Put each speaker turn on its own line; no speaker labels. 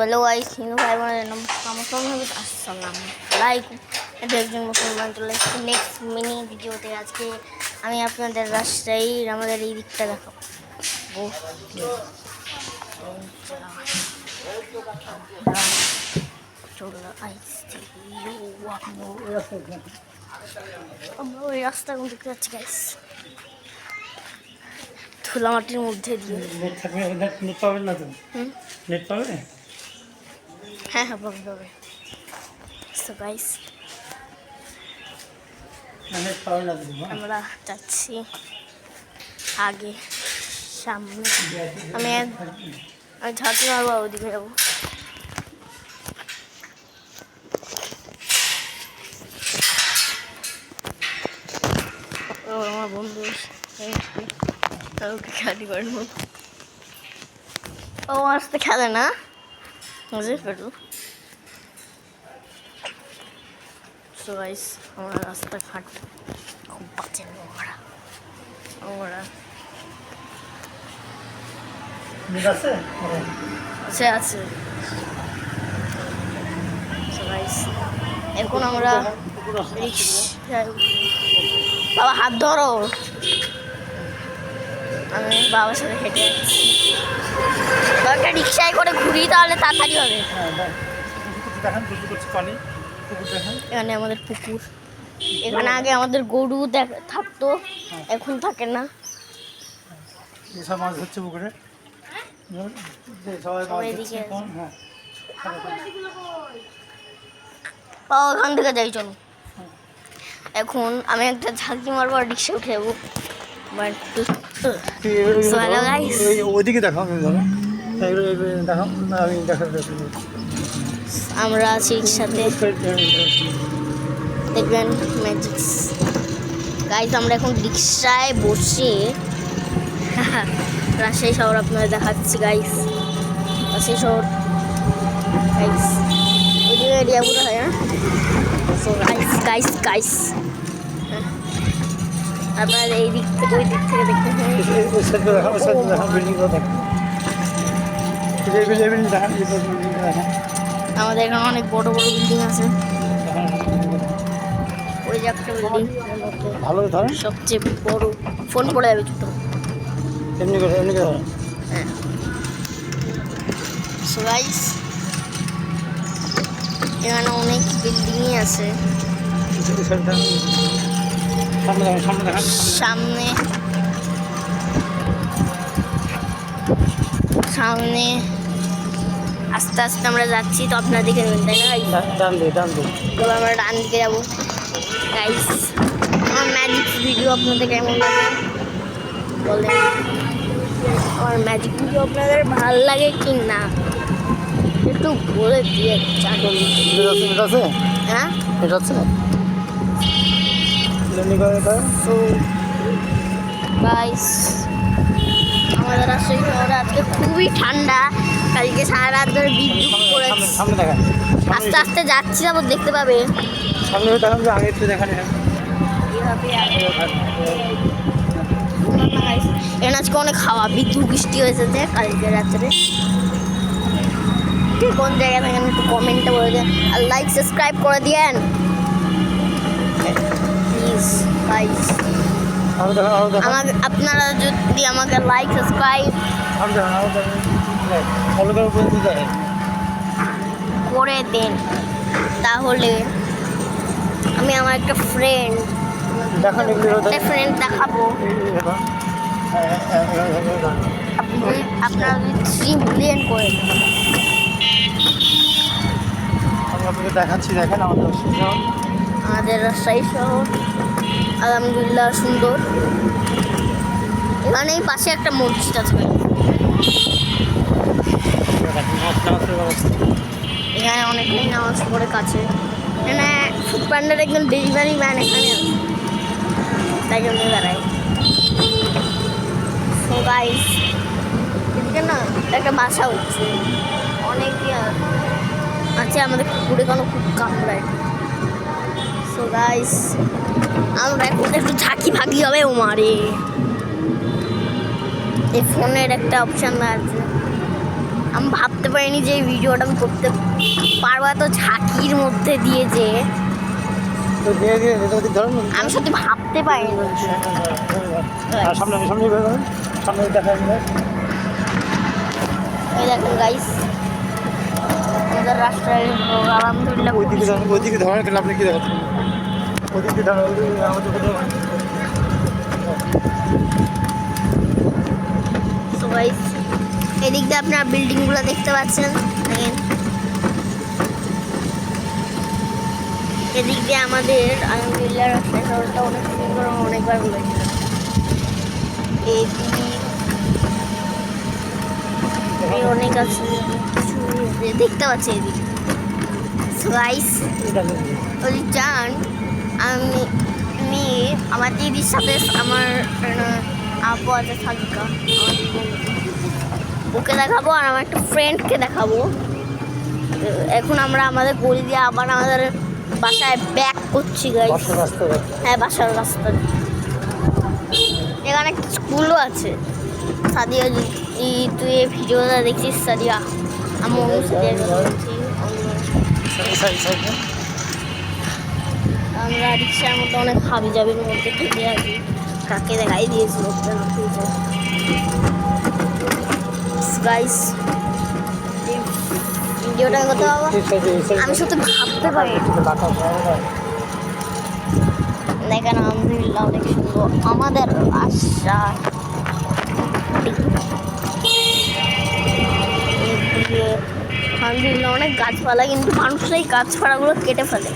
Hello guys, Hindu ভাই বোনেদের নমস্কার, আসসালামু আলাইকুম। এটা একজন মুসলমান চলে এসেছি নেক্সট মিনি ভিডিওতে। আজকে আমি আপনাদের রাজশাহীর আমাদের এই দিকটা দেখাবো। আমরা ওই রাস্তা দেখতে যাচ্ছি গাইস, ধুলা মাটির মধ্যে দিয়ে।
নেট পাবে না তো? নেট পাবে?
হ্যাঁ হ্যাঁ পাবে। সো গাইস
নেট পাবে না তো?
আমরা যাচ্ছি আগে সামনে। আমি ঝাঁকি মারবো, ওদিকে যাবো। ও আমার বন্ধু খেলি করবো। ও আসতে খেলে না, বুঝে পেটু। সো গাইস আমরা রাস্তাঘাট খুব বাঁচেন আমরা সে আছে। সো গাইস এখন আমরা বাবা হাত ধরো, আমি বাবার সাথে হেঁটে যাচ্ছি। একটা রিক্সায় করে ঘুরি, তাহলে তাড়াতাড়ি হবে। এখানে আমাদের পুকুর, এখানে আগে আমাদের গরু থাকতো, এখন থাকে না।
সব মাছ ধরছে পুকুরে,
ওখান থেকে যাই চলো। এখন আমি একটা ঝাঁকি মারবো আর রিক্সা উঠে যাবো।
ওইদিকে দেখাও, দেখাও, আমি
আমরা আছি রিক্সাতে, দেখবেন ম্যাজিক্স গাইজ। আমরা এখন রিক্সায় বসে রাজশাহী শহর আপনাদের দেখাচ্ছি গাইজ। রাজশাহী শহর গাইজ, ওইদিকে এরিয়া পুরো হয় না। সো গাইজ আপনার এই দিক থেকে ওই দিক থেকে দেখতে হয়। আমাদের এখানে অনেক বড় বড় বিল্ডিং আছে। ওই যে একটা বিল্ডিং
ভালো ধর,
সবচেয়ে বড়। ফোন পড়ে যাবে ছোট। হ্যাঁ সো গাইস এখানে অনেক বিল্ডিংই আছে। সামনে সামনে আস্তে আস্তে আমরা যাচ্ছি, তো আপনারা দেখে নেবেন, তাই না? এবার আমরা ডান দিকে যাবো গাইস। আমার ম্যাজিক ভিডিও আপনাদের কেমন লাগে বলেন। আমার ম্যাজিক ভিডিও আপনাদের ভালো লাগে কি না একটু বলে দিয়ে চাকরি। হ্যাঁ
এটা আছে।
সো গাইস আমাদের রাজশাহী শহরে আজকে খুবই ঠান্ডা। কালকে সারা রাত ধরে বিদ্যুৎ পড়েছে। আস্তে আস্তে যাচ্ছি, তারপর দেখতে পাবে। এখানে আজকে অনেক হাওয়া, বিদ্যুৎ বৃষ্টি হয়েছে যে কালকে রাত্রে। কোন জায়গা থাকেন একটু কমেন্টে বলে দেন, আর লাইক সাবস্ক্রাইব করে দিয়েন প্লিজ গাইস। আপনারা যদি আমাকে লাইক সাবস্ক্রাইব করে দেন, তাহলে আমি আমার একটা ফ্রেন্ড দেখাবো। আপনারা যদি 3 মিলিয়ন করে
দেখাচ্ছি, দেখেন
আমাদের রাজশাহী শহর আলহামদুলিল্লাহ সুন্দর। এখানে এই পাশে একটা মসজিদ আছে, এখানে অনেকেই নামাজ পড়ে কাছে। এখানে ফুড পান্ডার একজন ডেলিভারি ম্যান এখানে আছে, তাই জন্য দাঁড়ায়। সো গাইস এদিকে না একটা বাসা হচ্ছে, অনেকে আছে আমাদের পুকুরে কোনো খুব কামড়ায়। সো গাইস আমরা এখন একটু ঝাঁকি ভাগি হবে। ও মারে, এই ফোনের একটা অপশান আছে, আমি ভাবতে পারিনি যে এই ভিডিওটা আমি করতে পারবো এত ঝাঁকির মধ্যে দিয়ে যে
তো দিয়ে দিয়ে ওদিক ধরুন
আমি সত্যি ভাবতে পারিনি।
সামনে সামনে বের করেন, সামনে দেখা যায়।
এই দেখেন গাইস আমাদের রাস্তায় আলহামদুলিল্লাহ
ওইদিকে ধরেন, কেন আপনি কি দেখাচ্ছেন? ওইদিকে ধরেন, আমাদের
সো গাইস এদিক দিয়ে আপনার বিল্ডিংগুলো দেখতে পাচ্ছেন, দেখেন এদিক দিয়ে আমাদের আলহামদুলিল্লাহ রাস্তায় শহরটা অনেক সুন্দর, অনেকবার বলেছিলাম। এই অনেক আছে দেখতে পাচ্ছি এদিক। সো গাইস ওই যান আমি আমি আমার দিদির সাথে আমার আপু আছে সাদিকা, ওকে দেখাবো আর আমার একটা ফ্রেন্ডকে দেখাবো। এখন আমরা আমাদের গলি দিয়ে আবার আমাদের বাসায় ব্যাক করছি গাইস। হ্যাঁ বাসার রাস্তা, এখানে একটা স্কুলও আছে। সাদিয়া তুই এই ভিডিওটা দেখছিস সাদিয়া? আমি আমরা রিক্সার মধ্যে অনেক হাবি জাবির মধ্যে থেকে আছি, কাকে দেখাই দিয়েছিল গাইস। ভিডিওটার কথা আমি শুধু ভাবতে পারি। দেখেন আলহামদুলিল্লাহ অনেক সুন্দর আমাদের আশা। আলহামদুলিল্লাহ অনেক গাছপালা, কিন্তু মানুষ এই গাছপালাগুলো কেটে ফেলে।